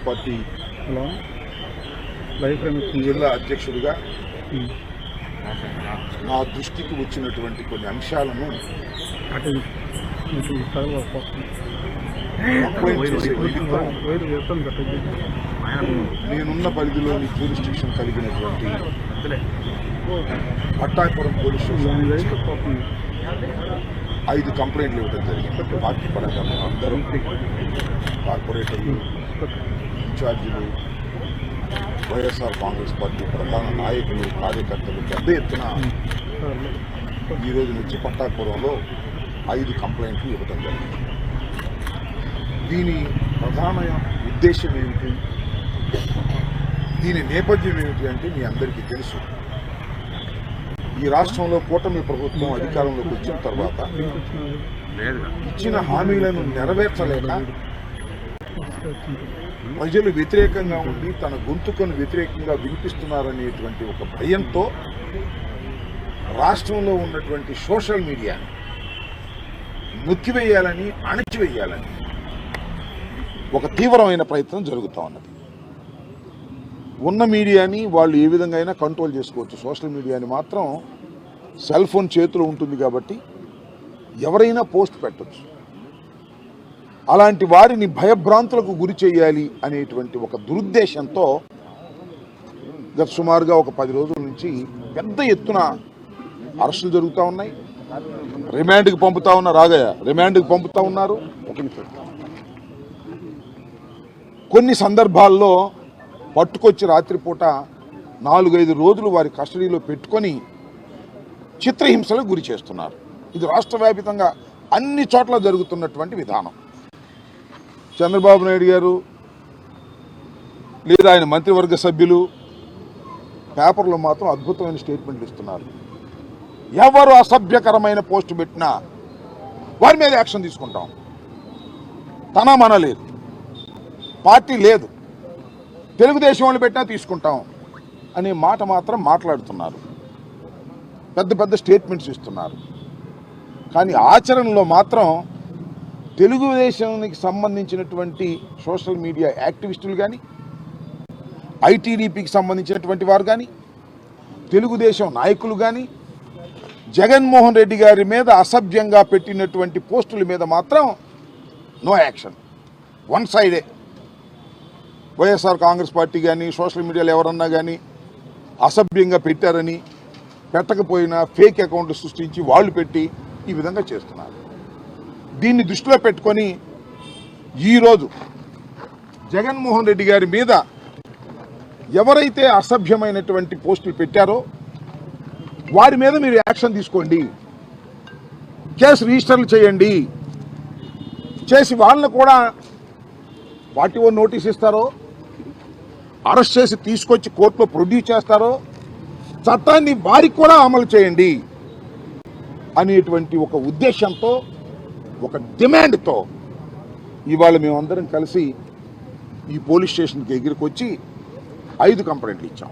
Party జిల్లా అధ్యక్షుడిగా నా దృష్టికి వచ్చినటువంటి కొన్ని అంశాలను నేనున్న పరిధిలోని జ్యూరిస్డిక్షన్ కలిగినటువంటి పట్టాపురం పోలీస్ స్టేషన్ 5 కంప్లైంట్లు ఇవ్వడం జరిగింది. పార్టీ పరంగా అందరూ కార్పొరేటర్లు, ఇన్ఛార్జీలు, వైఎస్ఆర్ కాంగ్రెస్ పార్టీ ప్రధాన నాయకులు, కార్యకర్తలు పెద్ద ఎత్తున ఈరోజు నుంచి పట్టాపురంలో 5 కంప్లైంట్లు ఇవ్వడం జరిగింది. దీని ప్రధాన ఉద్దేశం ఏమిటి, దీని నేపథ్యం ఏమిటి అంటే మీ అందరికీ తెలుసు. ఈ రాష్ట్రంలో కూటమి ప్రభుత్వం అధికారంలోకి వచ్చిన తర్వాత ఇచ్చిన హామీలను నెరవేర్చలేక ప్రజలు వ్యతిరేకంగా ఉండి తన గొంతుకను వ్యతిరేకంగా వినిపిస్తున్నారనేటువంటి ఒక భయంతో రాష్ట్రంలో ఉన్నటువంటి సోషల్ మీడియాని నొక్కివేయాలని, అణచివేయాలని ఒక తీవ్రమైన ప్రయత్నం జరుగుతూ ఉన్నది. ఉన్న మీడియాని వాళ్ళు ఏ విధంగా అయినా కంట్రోల్ చేసుకోవచ్చు. సోషల్ మీడియాని మాత్రం సెల్ ఫోన్ చేతిలో ఉంటుంది కాబట్టి ఎవరైనా పోస్ట్ పెట్టచ్చు. అలాంటి వారిని భయభ్రాంతులకు గురి చేయాలి అనేటువంటి ఒక దురుద్దేశంతో గత సుమారుగా ఒక 10 రోజుల నుంచి పెద్ద ఎత్తున అరెస్టులు జరుగుతూ ఉన్నాయి. రిమాండ్కి పంపుతా ఉన్నారు. కొన్ని సందర్భాల్లో పట్టుకొచ్చి రాత్రిపూట 4-5 రోజులు వారి కస్టడీలో పెట్టుకొని చిత్రహింసలకు గురి చేస్తున్నారు. ఇది రాష్ట్ర వ్యాప్తంగా అన్ని చోట్ల జరుగుతున్నటువంటి విధానం. చంద్రబాబు నాయుడు గారు లేదా ఆయన మంత్రివర్గ సభ్యులు పేపర్లో మాత్రం అద్భుతమైన స్టేట్మెంట్లు ఇస్తున్నారు. ఎవరు అసభ్యకరమైన పోస్టు పెట్టినా వారి మీద యాక్షన్ తీసుకుంటాం. మన లేదు, పార్టీ లేదు, తెలుగుదేశం వాళ్ళు పెట్టినా తీసుకుంటాం అనే మాట మాత్రం మాట్లాడుతున్నారు. పెద్ద స్టేట్మెంట్స్ ఇస్తున్నారు. కానీ ఆచరణలో మాత్రం తెలుగుదేశానికి సంబంధించినటువంటి సోషల్ మీడియా యాక్టివిస్టులు కానీ, ఐటీడీపీకి సంబంధించినటువంటి వారు కానీ, తెలుగుదేశం నాయకులు కానీ జగన్మోహన్ రెడ్డి గారి మీద అసభ్యంగా పెట్టినటువంటి పోస్టుల మీద మాత్రం నో యాక్షన్. వన్ సైడే. వైఎస్ఆర్ కాంగ్రెస్ పార్టీ కానీ సోషల్ మీడియాలో ఎవరన్నా కానీ అసభ్యంగా పెట్టారని, పెట్టకపోయినా ఫేక్ అకౌంట్లు సృష్టించి వాళ్ళు పెట్టి ఈ విధంగా చేస్తున్నారు. దీన్ని దృష్టిలో పెట్టుకొని ఈరోజు జగన్మోహన్ రెడ్డి గారి మీద ఎవరైతే అసభ్యమైనటువంటి పోస్టులు పెట్టారో వారి మీద మీరు యాక్షన్ తీసుకోండి, కేసు రిజిస్టర్లు చేయండి, చేసి వాళ్ళని కూడా వాటి నోటీస్ ఇస్తారో, అరెస్ట్ చేసి తీసుకొచ్చి కోర్టులో ప్రొడ్యూస్ చేస్తారో, చట్టాన్ని వారికి కూడా అమలు చేయండి అనేటువంటి ఒక ఉద్దేశంతో, ఒక డిమాండ్తో ఇవాళ మేమందరం కలిసి ఈ పోలీస్ స్టేషన్కి దగ్గరికి వచ్చి 5 కంప్లైంట్లు ఇచ్చాం.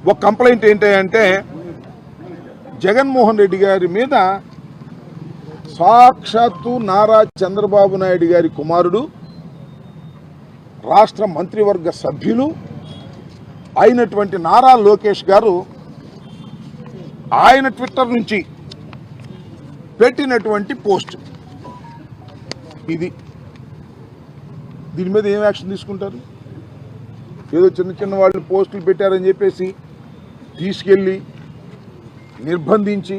ఒక కంప్లైంట్ ఏంటంటే జగన్మోహన్ రెడ్డి గారి మీద సాక్షాత్తు నారా చంద్రబాబు నాయుడు గారి కుమారుడు, రాష్ట్ర మంత్రివర్గ సభ్యులు అయినటువంటి నారా లోకేష్ గారు ఆయన ట్విట్టర్ నుంచి పెట్టినటువంటి పోస్ట్ ఇది. దీని మీద ఏం యాక్షన్ తీసుకుంటారు? ఏదో చిన్న వాళ్ళు పోస్టులు పెట్టారని చెప్పేసి తీసుకెళ్ళి నిర్బంధించి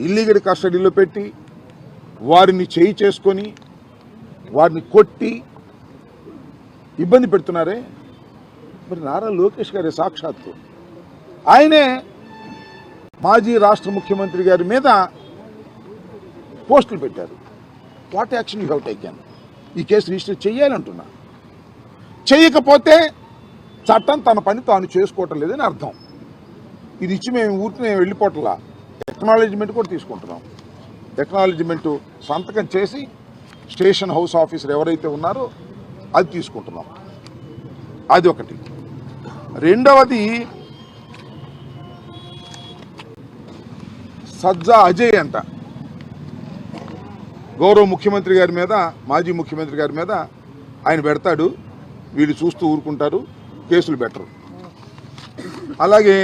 ఇల్లీగల్ కస్టడీలో పెట్టి వారిని చేయి చేసుకొని వారిని కొట్టి ఇబ్బంది పెడుతున్నారే. మరి నారా లోకేష్ గారి సాక్షాత్తు ఆయనే మాజీ రాష్ట్ర ముఖ్యమంత్రి గారి మీద పోస్టులు పెట్టారు. What action you have taken? ఈ కేసు రిజిస్టర్ చేయాలంటున్నా. చేయకపోతే చట్టం తన పని తాను చేసుకోవటం లేదని అర్థం. ఇది ఇచ్చి మేము వెళ్ళిపోవట్లా, ఎక్నాలెడ్జ్మెంట్ కూడా తీసుకుంటున్నాం. ఎక్నాలెడ్జ్మెంట్ సంతకం చేసి స్టేషన్ హౌస్ ఆఫీసర్ ఎవరైతే ఉన్నారో అది తీసుకుంటున్నాం. అది ఒకటి. రెండవది సజ్జా అజయ్ అంట, గౌరవ ముఖ్యమంత్రి గారి మీద, మాజీ ముఖ్యమంత్రి గారి మీద ఆయన పెడతాడు, వీళ్ళు చూస్తూ ఊరుకుంటారు, కేసులు పెట్టరు. అలాగే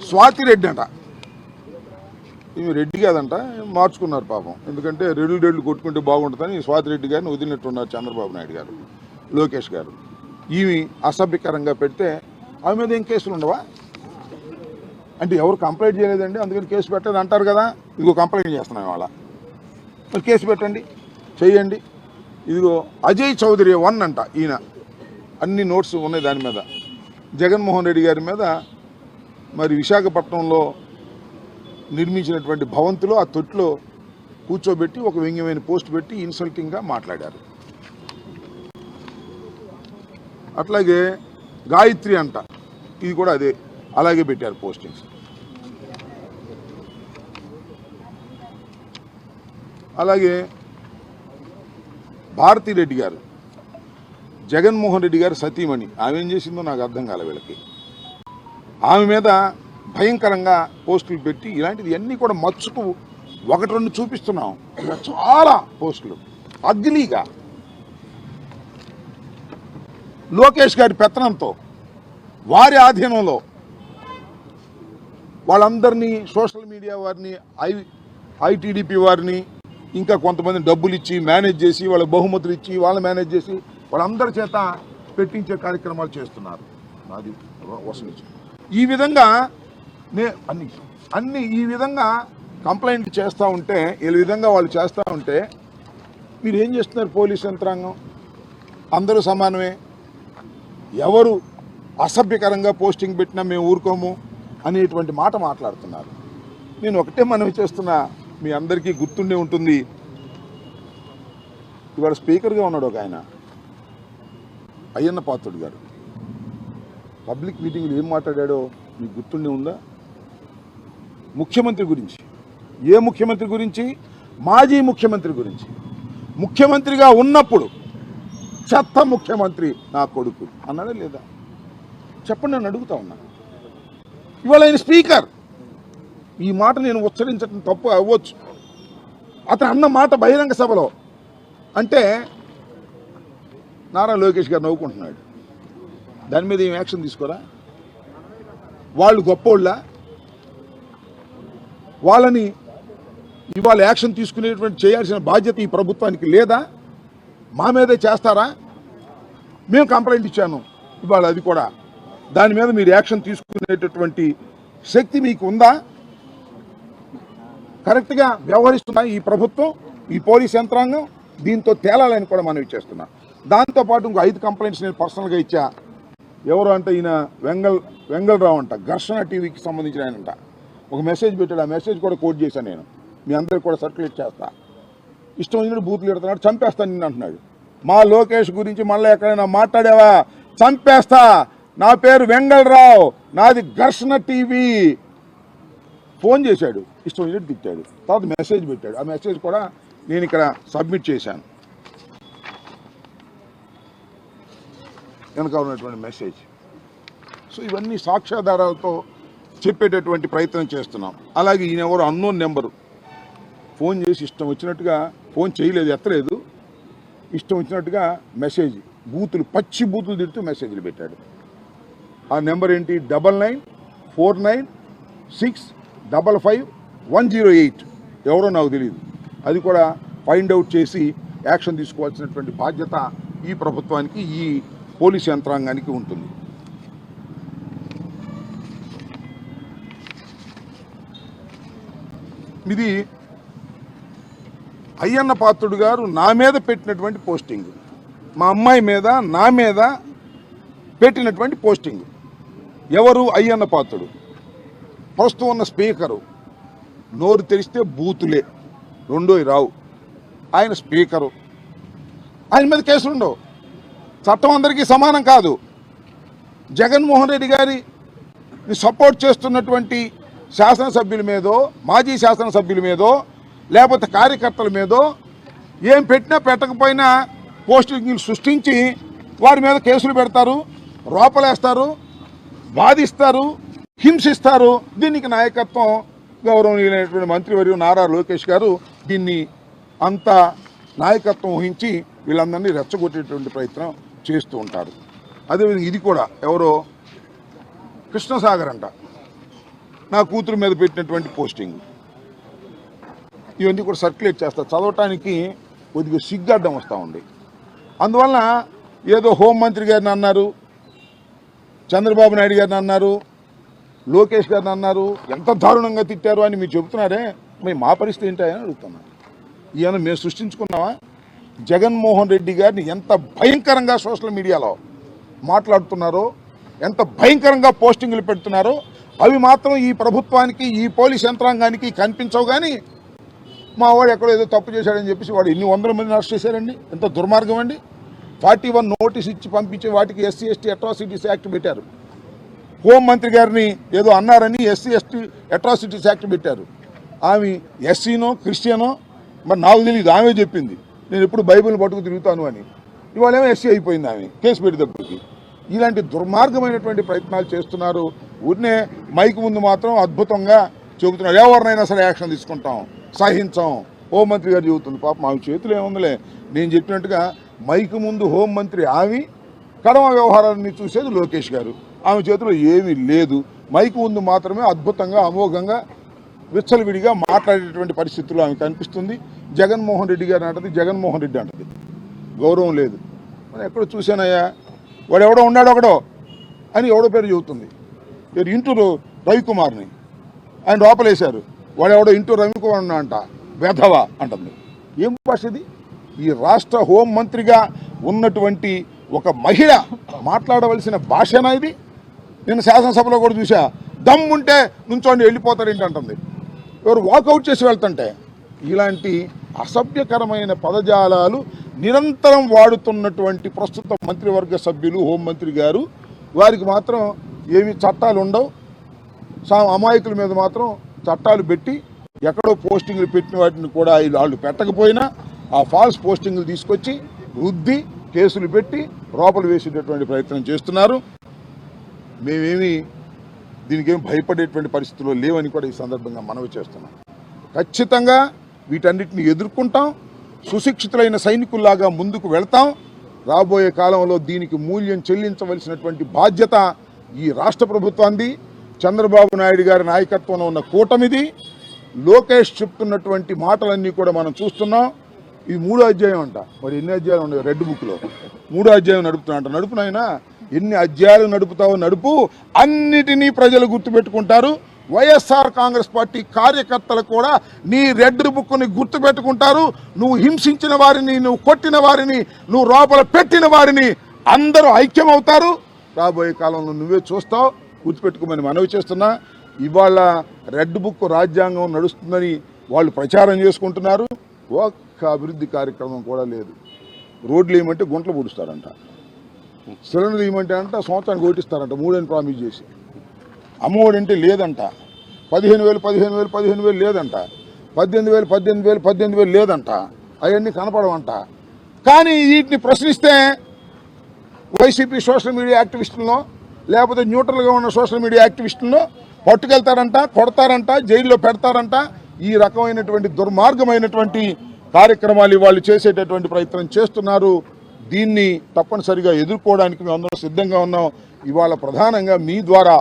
స్వాతి రెడ్డి అంట, ఈమె రెడ్డి కాదంట, మార్చుకున్నారు పాపం. ఎందుకంటే రెడ్లు కొట్టుకుంటే బాగుంటుందని స్వాతి రెడ్డి గారిని వదిలినట్టున్నారు చంద్రబాబు నాయుడు గారు, లోకేష్ గారు. ఈమె అసభ్యకరంగా పెడితే ఆమె మీద ఏం కేసులు ఉండవా అంటే ఎవరు కంప్లైంట్ చేయలేదండి అందుకని కేసు పెట్టలేదు అంటారు కదా. ఇదిగో కంప్లైంట్ చేస్తున్నాం ఇవాళ, మరి కేసు పెట్టండి, చెయ్యండి. ఇదిగో అజయ్ చౌదరి 1 అంట, ఈయన అన్ని నోట్స్ ఉన్నాయి దాని మీద. జగన్మోహన్ రెడ్డి గారి మీద మరి విశాఖపట్నంలో నిర్మించినటువంటి భవంతిలో ఆ తొట్టులో కూర్చోబెట్టి ఒక వ్యంగ్యమైన పోస్ట్ పెట్టి ఇన్సల్టింగ్గా మాట్లాడారు. అట్లాగే గాయత్రి అంట, ఇది కూడా అదే, అలాగే పెట్టారు పోస్టింగ్స్. అలాగే భారతిరెడ్డి గారు, జగన్మోహన్ రెడ్డి గారు సతీమణి, ఆమె ఏం చేసిందో నాకు అర్థం కాలే వీళ్ళకి. ఆమె మీద భయంకరంగా పోస్టులు పెట్టి ఇలాంటిది అన్నీ కూడా మచ్చుకు 1-2 చూపిస్తున్నాం, చాలా పోస్టులు అగ్లీగా. లోకేష్ గారి పెత్తనంతో వారి ఆధీనంలో వాళ్ళందరినీ సోషల్ మీడియా వారిని, ఐటీడీపీ వారిని, ఇంకా కొంతమంది డబ్బులు ఇచ్చి మేనేజ్ చేసి వాళ్ళ బహుమతులు ఇచ్చి వాళ్ళని మేనేజ్ చేసి వాళ్ళందరి చేత పెట్టించే కార్యక్రమాలు చేస్తున్నారు. అది వసూలు ఈ విధంగా అన్ని ఈ విధంగా కంప్లైంట్ చేస్తూ ఉంటే, ఈ విధంగా వాళ్ళు చేస్తూ ఉంటే మీరు ఏం చేస్తున్నారు? పోలీస్ యంత్రాంగం అందరూ సమానమే, ఎవరు అసభ్యకరంగా పోస్టింగ్ పెట్టినా మేము ఊరుకోము అనేటువంటి మాట మాట్లాడుతున్నారు. నేను ఒకటే మనవి చేస్తున్నా, మీ అందరికీ గుర్తుండే ఉంటుంది, ఇవాళ స్పీకర్గా ఉన్నాడు ఒక ఆయన, అయ్యన్న పాత్రుడు గారు. పబ్లిక్ మీటింగ్లో ఏం మాట్లాడాడో మీకు గుర్తుండే ఉందా? ముఖ్యమంత్రి గురించి. ఏ ముఖ్యమంత్రి గురించి? మాజీ ముఖ్యమంత్రి గురించి. ముఖ్యమంత్రిగా ఉన్నప్పుడు చెత్త ముఖ్యమంత్రి నా కొడుకు అన్నాడా లేదా? చెప్పండి, నేను అడుగుతా ఉన్నా. ఇవాళ ఆయన స్పీకర్. ఈ మాట నేను ఉచ్చరించడం తప్పు అవ్వచ్చు, అతను అన్న మాట బహిరంగ సభలో అంటే నారా లోకేష్ గారు నవ్వుకుంటున్నాడు. దాని మీద ఏం యాక్షన్ తీసుకోరా? వాళ్ళు గొప్పోళ్ళ? వాళ్ళని ఇవాళ యాక్షన్ తీసుకునేటువంటి చేయాల్సిన బాధ్యత ఈ ప్రభుత్వానికి లేదా? మా మీదే చేస్తారా? మేము కంప్లైంట్ ఇచ్చాను ఇవాళ, అది కూడా దాని మీద మీరు యాక్షన్ తీసుకునేటటువంటి శక్తి మీకు ఉందా? కరెక్ట్గా వ్యవహరిస్తున్నా ఈ ప్రభుత్వం, ఈ పోలీస్ యంత్రాంగం? దీంతో తేలాలని కూడా మనం ఇచ్చేస్తున్నాం. దాంతోపాటు ఇంకో 5 కంప్లైంట్స్ నేను పర్సనల్గా ఇచ్చా. ఎవరు అంటే ఈయన వెంగళరావు అంట, ఘర్షణ టీవీకి సంబంధించిన ఆయన అంట. ఒక మెసేజ్ పెట్టాడు, ఆ మెసేజ్ కూడా కోట్ చేశాను నేను, మీ అందరికి కూడా సర్క్యులేట్ చేస్తా. ఇష్టం వచ్చినట్టు బూతులు పెడుతున్నాడు, చంపేస్తాను నిన్ను అంటున్నాడు. మా లోకేష్ గురించి మళ్ళీ ఎక్కడైనా మాట్లాడావా చంపేస్తా, నా పేరు వెంగళరావు, నాది ఘర్షణ టీవీ. ఫోన్ చేశాడు, ఇష్టం వచ్చినట్టు తిట్టాడు. తర్వాత మెసేజ్ పెట్టాడు, ఆ మెసేజ్ కూడా నేను ఇక్కడ సబ్మిట్ చేశాను, వెనక ఉన్నటువంటి మెసేజ్. సో ఇవన్నీ సాక్ష్యాధారాలతో చెప్పేటటువంటి ప్రయత్నం చేస్తున్నాం. అలాగే ఈయన ఎవరు అన్నోన్ నెంబరు ఫోన్ చేసి ఇష్టం వచ్చినట్టుగా, ఫోన్ చేయలేదు, ఎత్తలేదు, ఇష్టం వచ్చినట్టుగా మెసేజ్, బూతులు, పచ్చి బూతులు తిడుతూ మెసేజ్లు పెట్టాడు. ఆ నెంబర్ ఏంటి? 9949655108. ఎవరో నాకు తెలియదు. అది కూడా ఫైండ్ అవుట్ చేసి యాక్షన్ తీసుకోవాల్సినటువంటి బాధ్యత ఈ ప్రభుత్వానికి, ఈ పోలీస్ యంత్రాంగానికి ఉంటుంది. ఇది అయ్యన్న పాత్రుడు గారు నా మీద పెట్టినటువంటి పోస్టింగ్, మా అమ్మాయి మీద, నా మీద పెట్టినటువంటి పోస్టింగ్. ఎవరు? అయ్యన్న పాత్రుడు. ప్రస్తుతం ఉన్న స్పీకరు, నోరు తెరిస్తే బూతులే, రెండోవి రావు. ఆయన స్పీకరు, ఆయన మీద కేసులు ఉండవు. చట్టం అందరికీ సమానం కాదు. జగన్మోహన్ రెడ్డి గారిని సపోర్ట్ చేస్తున్నటువంటి శాసనసభ్యుల మీదో, మాజీ శాసనసభ్యుల మీదో, లేకపోతే కార్యకర్తల మీదో ఏం పెట్టినా పెట్టకపోయినా పోస్టింగ్లు సృష్టించి వారి మీద కేసులు పెడతారు, రోపలేస్తారు, బాధిస్తారు, హింసిస్తారు. దీనికి నాయకత్వం గౌరవనీయులైనటువంటి మంత్రివర్యులు నారా లోకేష్ గారు దీన్ని అంతా నాయకత్వం వహించి వీళ్ళందరినీ రెచ్చగొట్టేటువంటి ప్రయత్నం చేస్తూ ఉంటారు. అదేవిధంగా ఇది కూడా ఎవరో కృష్ణసాగర్ అంట నా కూతురు మీద పెట్టినటువంటి పోస్టింగ్ ఇవన్నీ కూడా సర్క్యులేట్ చేస్తారు. చదవటానికి కొద్దిగా సిగ్గాడ్డం వస్తూ ఉంది. అందువలన ఏదో హోంమంత్రి గారిని అన్నారు, చంద్రబాబు నాయుడు గారిని అన్నారు, లోకేష్ గారిని అన్నారు, ఎంత దారుణంగా తిట్టారు అని మీరు చెబుతున్నారే, మరి మా పరిస్థితి ఏంటని అడుగుతున్నాను. ఈయన మేము సృష్టించుకున్నావా? జగన్మోహన్ రెడ్డి గారిని ఎంత భయంకరంగా సోషల్ మీడియాలో మాట్లాడుతున్నారో, ఎంత భయంకరంగా పోస్టింగులు పెడుతున్నారో అవి మాత్రం ఈ ప్రభుత్వానికి, ఈ పోలీస్ యంత్రాంగానికి కనిపించవు. కానీ మా వాడు ఎక్కడో ఏదో తప్పు చేశాడని చెప్పేసి వాడు ఎన్ని వందల మందిని అరెస్ట్ చేశారండి. ఎంత దుర్మార్గం అండి. 41 నోటీస్ ఇచ్చి పంపించే వాటికి SC ST అట్రాసిటీస్ యాక్ట్ పెట్టారు. హోంమంత్రి గారిని ఏదో అన్నారని SC ST అట్రాసిటీస్ యాక్ట్ పెట్టారు. ఆమె ఎస్సీనో క్రిస్టియనో మరి నాకు తెలియదు, ఆమె చెప్పింది నేను ఎప్పుడు బైబిల్ని పట్టుకు తిరుగుతాను అని. ఇవాళేమో SC అయిపోయింది ఆమె కేసు పెట్టేటప్పటికి. ఇలాంటి దుర్మార్గమైనటువంటి ప్రయత్నాలు చేస్తున్నారు. ఊరినే మైక్ ముందు మాత్రం అద్భుతంగా చెబుతున్నారు, ఎవరినైనా సరే యాక్షన్ తీసుకుంటాం, సహించాం. హోంమంత్రి గారు చెబుతుంది. పాపం ఆమె చేతులు ఏముందిలే, నేను చెప్పినట్టుగా మైక్ ముందు హోంమంత్రి ఆమె, కడమ వ్యవహారాన్ని చూసేది లోకేష్ గారు. ఆమె చేతిలో ఏమీ లేదు. మైక్ ముందు మాత్రమే అద్భుతంగా అమోఘంగా విచ్చలవిడిగా మాట్లాడేటువంటి పరిస్థితుల్లో ఆమె కనిపిస్తుంది. జగన్మోహన్ రెడ్డి గారు అంటది, జగన్మోహన్ రెడ్డి అంటది. గౌరవం లేదు. మనం ఎక్కడో చూశానయ్యా, వాడు ఎవడో ఉన్నాడు ఒకడో అని ఎవడో పేరు చెబుతుంది. ఇంటూరు రవికుమార్ని ఆయన లోపలేశారు. వాడు ఎవడో ఇంటూరు రవికుమార్ ఉన్నా అంట, వెధవ అంటుంది. ఏం భాష ఇది? ఈ రాష్ట్ర హోంమంత్రిగా ఉన్నటువంటి ఒక మహిళ మాట్లాడవలసిన భాషనా ఇది? నేను శాసనసభలో కూడా చూసా, దమ్ముంటే నుంచోండి వెళ్ళిపోతారు ఏంటంటుంది. ఎవరు వాకౌట్ చేసి వెళ్తుంటే ఇలాంటి అసభ్యకరమైన పదజాలాలు నిరంతరం వాడుతున్నటువంటి ప్రస్తుత మంత్రివర్గ సభ్యులు, హోంమంత్రి గారు, వారికి మాత్రం ఏమి చట్టాలు ఉండవు. అమాయకుల మీద మాత్రం చట్టాలు పెట్టి ఎక్కడో పోస్టింగ్లు పెట్టిన వాటిని కూడా వాళ్ళు పెట్టకపోయినా ఆ ఫాల్స్ పోస్టింగ్లు తీసుకొచ్చి రుద్ది కేసులు పెట్టి లోపలు వేసేటటువంటి ప్రయత్నం చేస్తున్నారు. మేమేమి దీనికి ఏమి భయపడేటువంటి పరిస్థితుల్లో లేవని కూడా ఈ సందర్భంగా మనవి చేస్తున్నాం. ఖచ్చితంగా వీటన్నిటిని ఎదుర్కొంటాం. సుశిక్షితులైన సైనికుల్లాగా ముందుకు వెళ్తాం. రాబోయే కాలంలో దీనికి మూల్యం చెల్లించవలసినటువంటి బాధ్యత ఈ రాష్ట్ర ప్రభుత్వాన్ని, చంద్రబాబు నాయుడు గారి నాయకత్వంలో ఉన్న కూటమిది. లోకేష్ చెప్తున్నటువంటి మాటలన్నీ కూడా మనం చూస్తున్నాం. ఇది 3వ అధ్యాయం అంట. మరి ఎన్ని అధ్యాయాలు ఉన్నాయి రెడ్ బుక్లో? 3వ అధ్యాయం నడుపుతున్నా. నడుపునైనా ఎన్ని అధ్యాయాలు నడుపుతావో నడుపు, అన్నిటినీ ప్రజలు గుర్తుపెట్టుకుంటారు. వైఎస్ఆర్ కాంగ్రెస్ పార్టీ కార్యకర్తలు కూడా నీ రెడ్ బుక్ని గుర్తుపెట్టుకుంటారు. నువ్వు హింసించిన వారిని, నువ్వు కొట్టిన వారిని, నువ్వు లోపల పెట్టిన వారిని అందరూ ఐక్యమవుతారు. రాబోయే కాలంలో నువ్వే చూస్తావు. గుర్తుపెట్టుకోమని మనవి చేస్తున్నా. ఇవాళ రెడ్ బుక్ రాజ్యాంగం నడుస్తుందని వాళ్ళు ప్రచారం చేసుకుంటున్నారు. ఒక్క అభివృద్ధి కార్యక్రమం కూడా లేదు. రోడ్లు ఏమంటే గుంటలు పొడుస్తారంట, సిలిండర్లు ఏమంటే అంట సంవత్సరానికి ఓటిస్తారంట, 3 అని ప్రామిస్ చేసి. అమ్మఒడి అంటే లేదంట, 15,000 లేదంట, 18,000 లేదంట, అవన్నీ కనపడవంట. కానీ వీటిని ప్రశ్నిస్తే వైసీపీ సోషల్ మీడియా యాక్టివిస్టులను, లేకపోతే న్యూట్రల్గా ఉన్న సోషల్ మీడియా యాక్టివిస్టులను పట్టుకెళ్తారంట, కొడతారంట, జైల్లో పెడతారంట. ఈ రకమైనటువంటి దుర్మార్గమైనటువంటి కార్యక్రమాలు వాళ్ళు చేసేటటువంటి ప్రయత్నం చేస్తున్నారు. దీన్ని తప్పనిసరిగా ఎదుర్కోవడానికి మేము అందరం సిద్ధంగా ఉన్నాం. ఇవాళ ప్రధానంగా మీ ద్వారా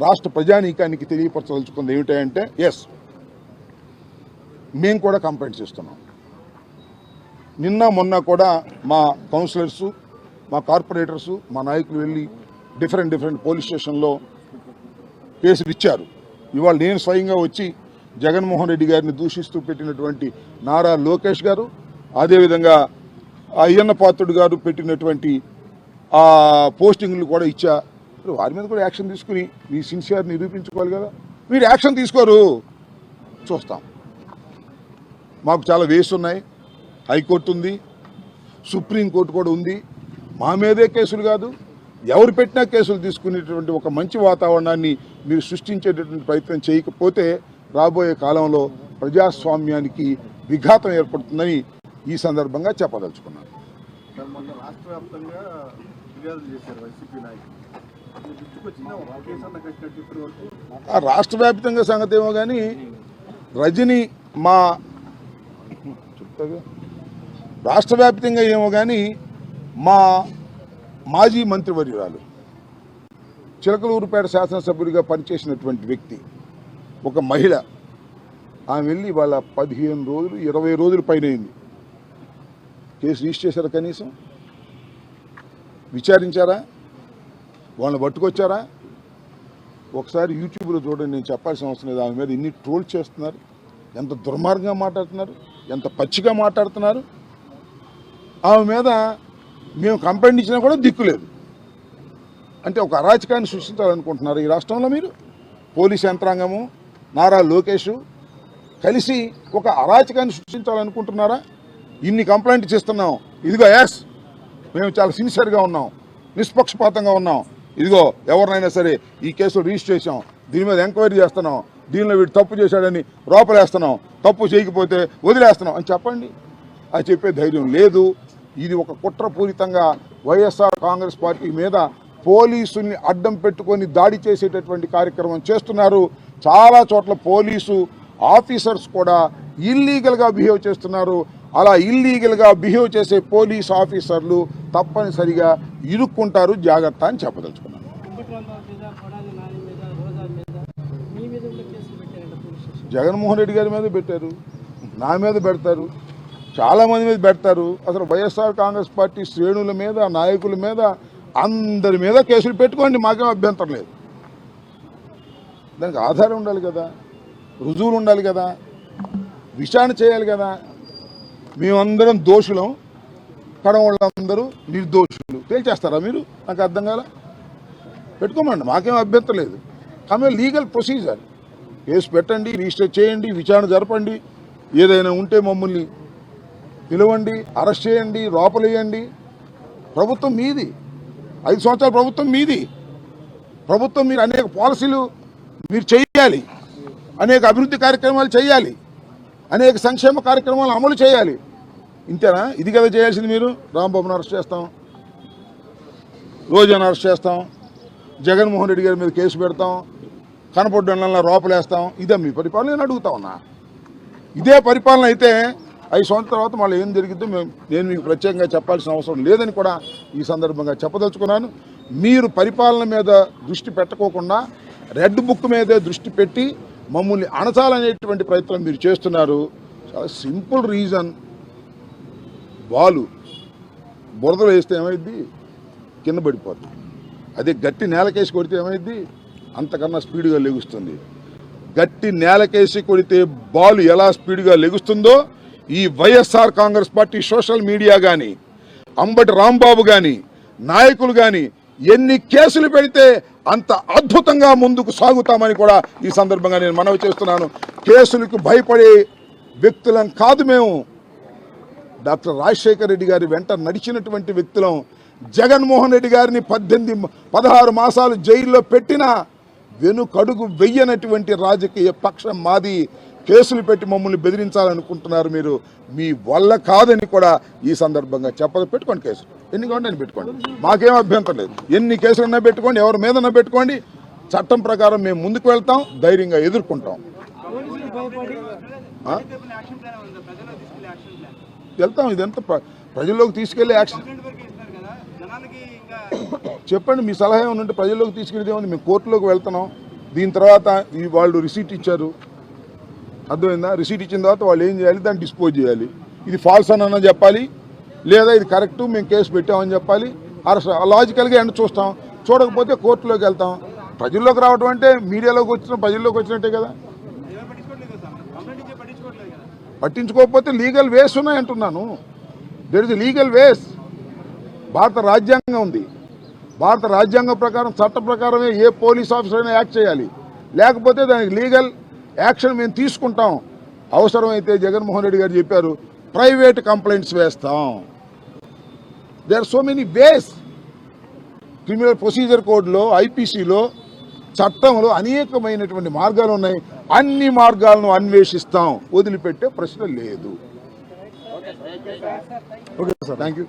రాష్ట్ర ప్రజానీకానికి తెలియపరచదలుచుకుంది ఏమిటంటే, మేము కూడా కంప్లైంట్స్ ఇస్తున్నాం. నిన్న మొన్న కూడా మా కౌన్సిలర్సు, మా కార్పొరేటర్సు, మా నాయకులు వెళ్ళి డిఫరెంట్ పోలీస్ స్టేషన్లో కేసులు ఇచ్చారు. ఇవాళ నేను స్వయంగా వచ్చి జగన్మోహన్ రెడ్డి గారిని దూషిస్తూ పెట్టినటువంటి నారా లోకేష్ గారు, అదేవిధంగా అయ్యన్న పాత్రుడు గారు పెట్టినటువంటి ఆ పోస్టింగ్లు కూడా ఇచ్చా. వారి మీద కూడా యాక్షన్ తీసుకుని మీ సిన్సియర్ నిరూపించుకోవాలి కదా. మీరు యాక్షన్ తీసుకోరు, చూస్తాం. మాకు చాలా వేస్ ఉన్నాయి. హైకోర్టు ఉంది, సుప్రీంకోర్టు కూడా ఉంది. మా మీదే కేసులు కాదు, ఎవరు పెట్టినా కేసులు తీసుకునేటువంటి ఒక మంచి వాతావరణాన్ని మీరు సృష్టించేటటువంటి ప్రయత్నం చేయకపోతే రాబోయే కాలంలో ప్రజాస్వామ్యానికి విఘాతం ఏర్పడుతుందని ఈ సందర్భంగా చెప్పదలుచుకున్నాను. రాష్ట్ర వ్యాప్తంగా సంగతి ఏమో కానీ రజని మా చెప్తాగా రాష్ట్ర వ్యాప్తంగా ఏమో కానీ మా మాజీ మంత్రివర్యురాలు చిలకలూరుపేట శాసనసభ్యుడిగా పనిచేసినటువంటి వ్యక్తి ఒక మహిళ, ఆమె వెళ్ళి వాళ్ళ 15 రోజులు 20 రోజుల పైన అయింది. కేసు రిజిస్టర్ చేశారా? కనీసం విచారించారా? వాళ్ళని పట్టుకొచ్చారా? ఒకసారి యూట్యూబ్లో చూడండి, నేను చెప్పాల్సిన అవసరం లేదు. ఆమె మీద ఇన్ని ట్రోల్ చేస్తున్నారు, ఎంత దుర్మార్గంగా మాట్లాడుతున్నారు, ఎంత పచ్చిగా మాట్లాడుతున్నారు. ఆమె మీద మేము కంప్లైంట్ ఇచ్చినా కూడా దిక్కులేదు. అంటే ఒక అరాచకాన్ని సృష్టించాలనుకుంటున్నారు ఈ రాష్ట్రంలో మీరు. పోలీస్ యంత్రాంగము, నారా లోకేష్ కలిసి ఒక అరాచకాన్ని సృష్టించాలనుకుంటున్నారా? ఇన్ని కంప్లైంట్ చేస్తున్నాం, ఇదిగో యాస్ మేము చాలా సిన్సియర్గా ఉన్నాం, నిష్పక్షపాతంగా ఉన్నాం, ఇదిగో ఎవరినైనా సరే ఈ కేసులో రిజిస్టర్ చేసాం, దీని మీద ఎంక్వైరీ చేస్తున్నాం, దీనిలో వీడు తప్పు చేశాడని లోపలేస్తున్నాం, తప్పు చేయకపోతే వదిలేస్తున్నాం అని చెప్పండి. అది చెప్పే ధైర్యం లేదు. ఇది ఒక కుట్రపూరితంగా వైఎస్ఆర్ కాంగ్రెస్ పార్టీ మీద పోలీసుల్ని అడ్డం పెట్టుకొని దాడి చేసేటటువంటి కార్యక్రమం చేస్తున్నారు. చాలా చోట్ల పోలీసు ఆఫీసర్స్ కూడా ఇల్లీగల్గా బిహేవ్ చేస్తున్నారు. అలా ఇల్లీగల్గా బిహేవ్ చేసే పోలీస్ ఆఫీసర్లు తప్పనిసరిగా ఇరుక్కుంటారు, జాగ్రత్త అని చెప్పదలుచుకున్నాను. జగన్మోహన్ రెడ్డి గారి మీద పెట్టారు, నా మీద పెడతారు, చాలామంది మీద పెడతారు. అసలు వైఎస్ఆర్ కాంగ్రెస్ పార్టీ శ్రేణుల మీద, నాయకుల మీద, అందరి మీద కేసులు పెట్టుకోండి, మాకేం అభ్యంతరం లేదు. దానికి ఆధారం ఉండాలి కదా, రుజువులు ఉండాలి కదా, విచారణ చేయాలి కదా. మేమందరం దోషులం, కడవాళ్ళందరూ నిర్దోషులు తేల్చేస్తారా మీరు? నాకు అర్థం కాల. పెట్టుకోమండి, మాకేం అభ్యంతరం లేదు. కానీ లీగల్ ప్రొసీజర్ కేసు పెట్టండి, రిజిస్టర్ చేయండి, విచారణ జరపండి. ఏదైనా ఉంటే మమ్మల్ని పిలవండి, అరెస్ట్ చేయండి, లోపలేయండి. ప్రభుత్వం మీది, 5 సంవత్సరాల ప్రభుత్వం మీది. ప్రభుత్వం మీరు అనేక పాలసీలు మీరు చేయాలి, అనేక అభివృద్ధి కార్యక్రమాలు చేయాలి, అనేక సంక్షేమ కార్యక్రమాలు అమలు చేయాలి. ఇంతేనా? ఇది కదా చేయాల్సింది మీరు. రాంబాబును అరెస్ట్ చేస్తాం, రోజాను అరెస్ట్ చేస్తాం, జగన్మోహన్ రెడ్డి గారి మీద కేసు పెడతాం, కనపడ్డలా లోపలేస్తాం. ఇదే మీ పరిపాలన? నేను అడుగుతా ఉన్నా. ఇదే పరిపాలన అయితే 5 సంవత్సరాల తర్వాత మళ్ళీ ఏం జరిగిద్దో నేను మీకు ప్రత్యేకంగా చెప్పాల్సిన అవసరం లేదని కూడా ఈ సందర్భంగా చెప్పదలుచుకున్నాను. మీరు పరిపాలన మీద దృష్టి పెట్టకోకుండా రెడ్ బుక్ మీదే దృష్టి పెట్టి మమ్మల్ని అణచాలనేటువంటి ప్రయత్నం మీరు చేస్తున్నారు. చాలా సింపుల్ రీజన్, బాలు బురదలో వేస్తే ఏమైద్ది? కింద పడిపోతుంది. అదే గట్టి నేలకేసి కొడితే ఏమైద్ది? అంతకన్నా స్పీడ్గా లెగుస్తుంది. గట్టి నేలకేసి కొడితే బాలు ఎలా స్పీడ్గా లెగుస్తుందో ఈ YSR Congress party social media కానీ, అంబటి రాంబాబు కానీ, నాయకులు కానీ ఎన్ని కేసులు పెడితే అంత అద్భుతంగా ముందుకు సాగుతామని కూడా ఈ సందర్భంగా నేను మనవి చేస్తున్నాను. కేసులకు భయపడే వ్యక్తులం కాదు మేము. డాక్టర్ రాజశేఖర్ రెడ్డి గారి వెంట నడిచినటువంటి వ్యక్తులం. జగన్మోహన్ రెడ్డి గారిని 16 మాసాలు జైల్లో పెట్టినా వెనుకడుగు వెయ్యనటువంటి రాజకీయ పక్షం మాది. కేసులు పెట్టి మమ్మల్ని బెదిరించాలనుకుంటున్నారు మీరు. మీ వల్ల కాదని కూడా ఈ సందర్భంగా చెప్పదు. పెట్టుకోండి కేసులు, ఎన్ని కావాలి అని పెట్టుకోండి, మాకేం అభ్యంతరం లేదు. ఎన్ని కేసులన్నా పెట్టుకోండి, ఎవరి మీదన్నా పెట్టుకోండి. చట్టం ప్రకారం మేము ముందుకు వెళ్తాం, ధైర్యంగా ఎదుర్కొంటాం. వెళ్తాం. ఇదంతా ప్రజల్లోకి తీసుకెళ్లే యాక్షన్. చెప్పండి, మీ సలహా ఏమైనా ఉంటే ప్రజల్లోకి తీసుకెళ్తే ఏముంది. మేము కోర్టులోకి వెళ్తున్నాం. దీని తర్వాత వాళ్ళు రిసీట్ ఇచ్చారు, అర్థమైందా? రిసీట్ ఇచ్చిన తర్వాత వాళ్ళు ఏం చేయాలి? దాన్ని డిస్పోజ్ చేయాలి. ఇది ఫాల్స్ అని చెప్పాలి, లేదా ఇది కరెక్ట్ మేము కేసు పెట్టామని చెప్పాలి. లాజికల్గా ఎండ్ చూస్తాం. చూడకపోతే కోర్టులోకి వెళ్తాం. ప్రజల్లోకి రావడం అంటే మీడియాలోకి వచ్చిన ప్రజల్లోకి వచ్చినట్టే కదా. పట్టించుకోకపోతే లీగల్ వేస్ ఉన్నాయంటున్నాను. There is legal ways. భారత రాజ్యాంగం ఉంది. భారత రాజ్యాంగం ప్రకారం, చట్ట ప్రకారమే ఏ పోలీస్ ఆఫీసర్ అయినా యాక్ట్ చేయాలి. లేకపోతే దానికి లీగల్ యాక్షన్ మేము తీసుకుంటాం. అవసరమైతే జగన్మోహన్ రెడ్డి గారు చెప్పారు, ప్రైవేట్ కంప్లైంట్స్ వేస్తాం. There are so many ways. Criminal procedure కోడ్లో, ఐపీసీలో, చట్టంలో అనేకమైనటువంటి మార్గాలు ఉన్నాయి. అన్ని మార్గాలను అన్వేషిస్తాం, వదిలిపెట్టే ప్రశ్న లేదు. Okay sir, thank you.